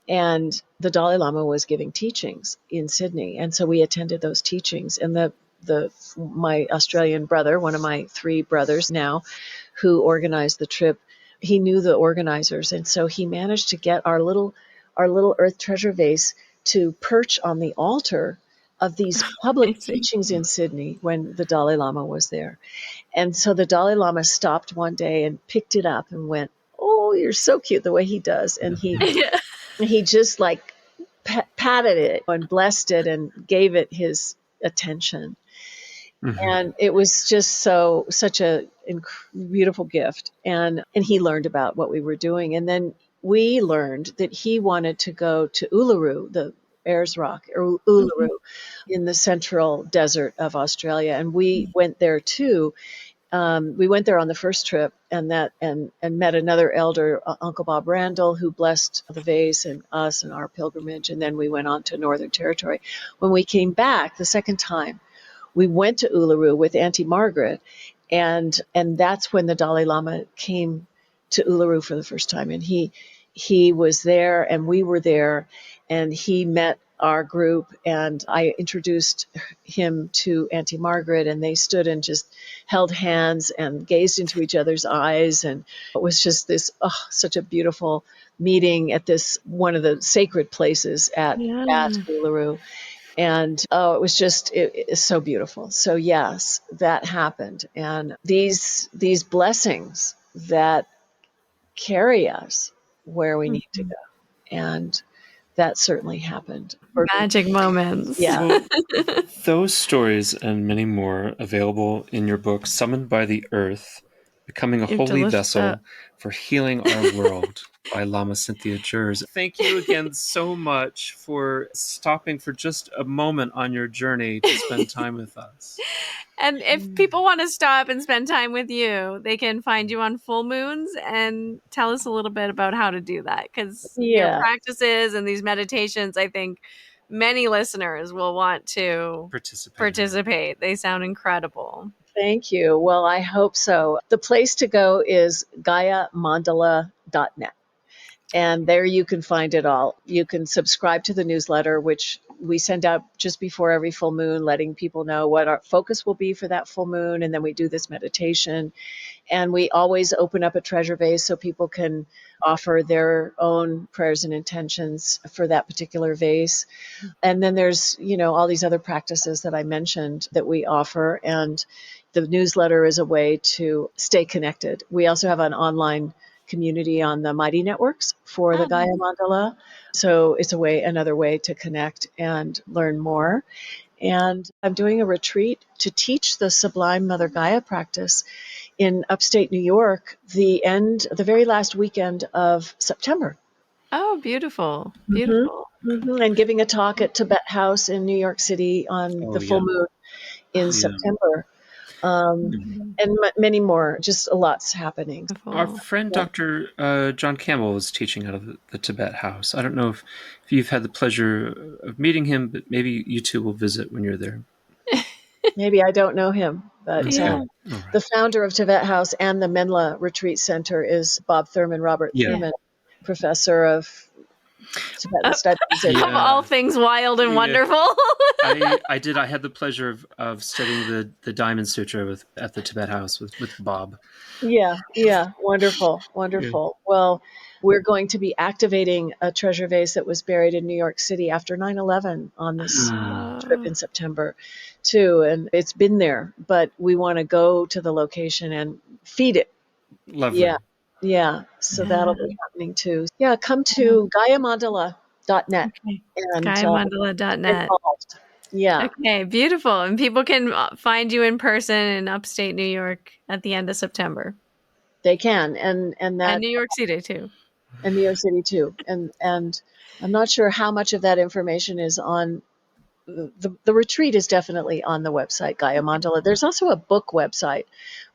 S3: and the Dalai Lama was giving teachings in Sydney. And so we attended those teachings. And my Australian brother, one of my three brothers now, who organized the trip, he knew the organizers. And so he managed to get our little Earth Treasure vase to perch on the altar of these public teachings in Sydney when the Dalai Lama was there. And so the Dalai Lama stopped one day and picked it up and went, "Oh, you're so cute," the way he does. And he just like patted it and blessed it and gave it his attention. And it was just such a beautiful gift. And he learned about what we were doing. And then we learned that he wanted to go to Uluru, the Ayers Rock, or Uluru, in the central desert of Australia. And we went there too. We went there on the first trip, and met another elder, Uncle Bob Randall, who blessed the vase and us and our pilgrimage. And then we went on to Northern Territory. When we came back the second time, we went to Uluru with Auntie Margaret, and that's when the Dalai Lama came to Uluru for the first time. And he was there, and we were there, and he met our group, and I introduced him to Auntie Margaret, and they stood and just held hands and gazed into each other's eyes. And it was just this, such a beautiful meeting at this one of the sacred places at Uluru. And it was just it's so beautiful. So yes, that happened. And these blessings that carry us where we need to go. And that certainly happened.
S1: Magic moments.
S3: Yeah.
S2: Well, those stories and many more available in your book, Summoned by the Earth, Becoming a Holy Vessel for Healing Our World by Lama Cynthia Jurs. Thank you again so much for stopping for just a moment on your journey to spend time with us.
S1: And if people want to stop and spend time with you, they can find you on full moons, and tell us a little bit about how to do that. Because your practices and these meditations, I think many listeners will want to participate. They sound incredible.
S3: Thank you. Well, I hope so. The place to go is gayamandala.net. And there you can find it all. You can subscribe to the newsletter, which we send out just before every full moon, letting people know what our focus will be for that full moon. And then we do this meditation. And we always open up a treasure vase so people can offer their own prayers and intentions for that particular vase. And then there's, all these other practices that I mentioned that we offer. And the newsletter is a way to stay connected. We also have an online community on the Mighty Networks for the Gaia Mandala. So it's another way to connect and learn more. And I'm doing a retreat to teach the Sublime Mother Gaia practice in upstate New York, the very last weekend of September.
S1: Oh, beautiful. Beautiful.
S3: Mm-hmm. And giving a talk at Tibet House in New York City on the full moon in September. and many more. Just a lot's happening.
S2: Our friend Dr. John Campbell was teaching out of the Tibet House. I don't know if you've had the pleasure of meeting him, but maybe you two will visit when you're there.
S3: Maybe I don't know him, but
S2: Okay. All right.
S3: the founder of Tibet House and the Menla Retreat Center is Bob Thurman, Robert Thurman, professor of Tibetan studies.
S1: Of all things wild and wonderful.
S2: I did. I had the pleasure of studying the Diamond Sutra at the Tibet House with Bob.
S3: Yeah. Wonderful.
S2: Yeah.
S3: Well, we're going to be activating a treasure vase that was buried in New York City after 9/11 on this trip in September, too. And it's been there, but we want to go to the location and feed it.
S2: Lovely.
S3: Yeah. So that'll be happening, too. Yeah, come to gayamandala.net.
S1: Okay.
S3: And
S1: gayamandala.net.
S3: Yeah.
S1: Okay, beautiful. And people can find you in person in upstate New York at the end of September.
S3: They can. And
S1: New York City, too.
S3: And New York City, too. And I'm not sure how much of that information is on the retreat is definitely on the website, Gaia Mandala. There's also a book website,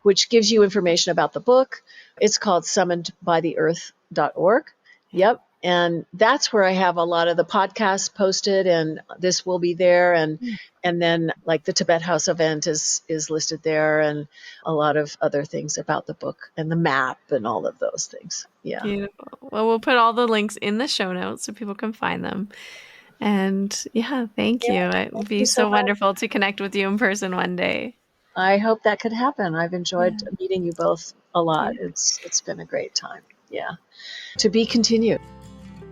S3: which gives you information about the book. It's called summonedbytheearth.org. Yep. And that's where I have a lot of the podcasts posted, and this will be there. And then like the Tibet House event is listed there, and a lot of other things about the book and the map and all of those things. Yeah.
S1: Beautiful. Well, we'll put all the links in the show notes so people can find them. And thank you. It would be so wonderful to connect with you in person one day.
S3: I hope that could happen. I've enjoyed meeting you both a lot. It's been a great time. Yeah. To be continued.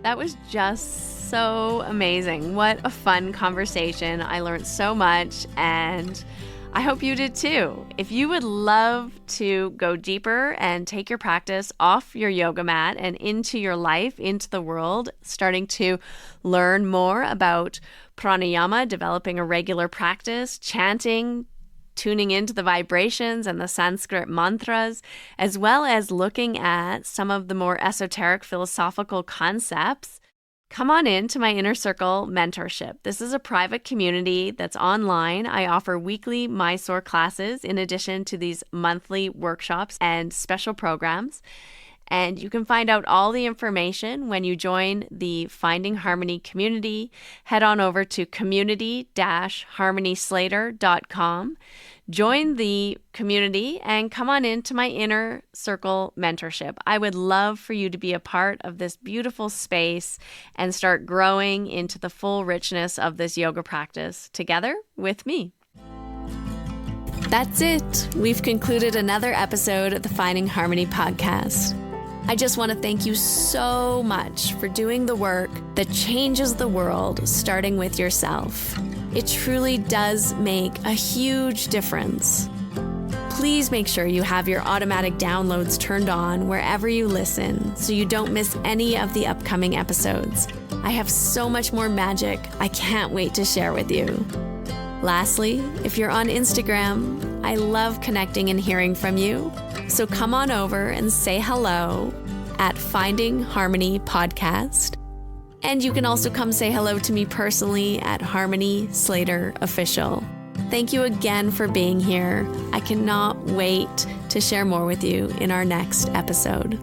S1: That was just so amazing. What a fun conversation. I learned so much, and I hope you did too. If you would love to go deeper and take your practice off your yoga mat and into your life, into the world, starting to learn more about pranayama, developing a regular practice, chanting, tuning into the vibrations and the Sanskrit mantras, as well as looking at some of the more esoteric philosophical concepts, come on in to my Inner Circle mentorship. This is a private community that's online. I offer weekly Mysore classes in addition to these monthly workshops and special programs. And you can find out all the information when you join the Finding Harmony community. Head on over to community-harmonyslater.com. Join the community and come on into my Inner Circle mentorship. I would love for you to be a part of this beautiful space and start growing into the full richness of this yoga practice together with me. That's it. We've concluded another episode of the Finding Harmony podcast. I just want to thank you so much for doing the work that changes the world, starting with yourself. It truly does make a huge difference. Please make sure you have your automatic downloads turned on wherever you listen so you don't miss any of the upcoming episodes. I have so much more magic I can't wait to share with you. Lastly, if you're on Instagram, I love connecting and hearing from you. So come on over and say hello at Finding Harmony Podcast. And you can also come say hello to me personally at Harmony Slater Official. Thank you again for being here. I cannot wait to share more with you in our next episode.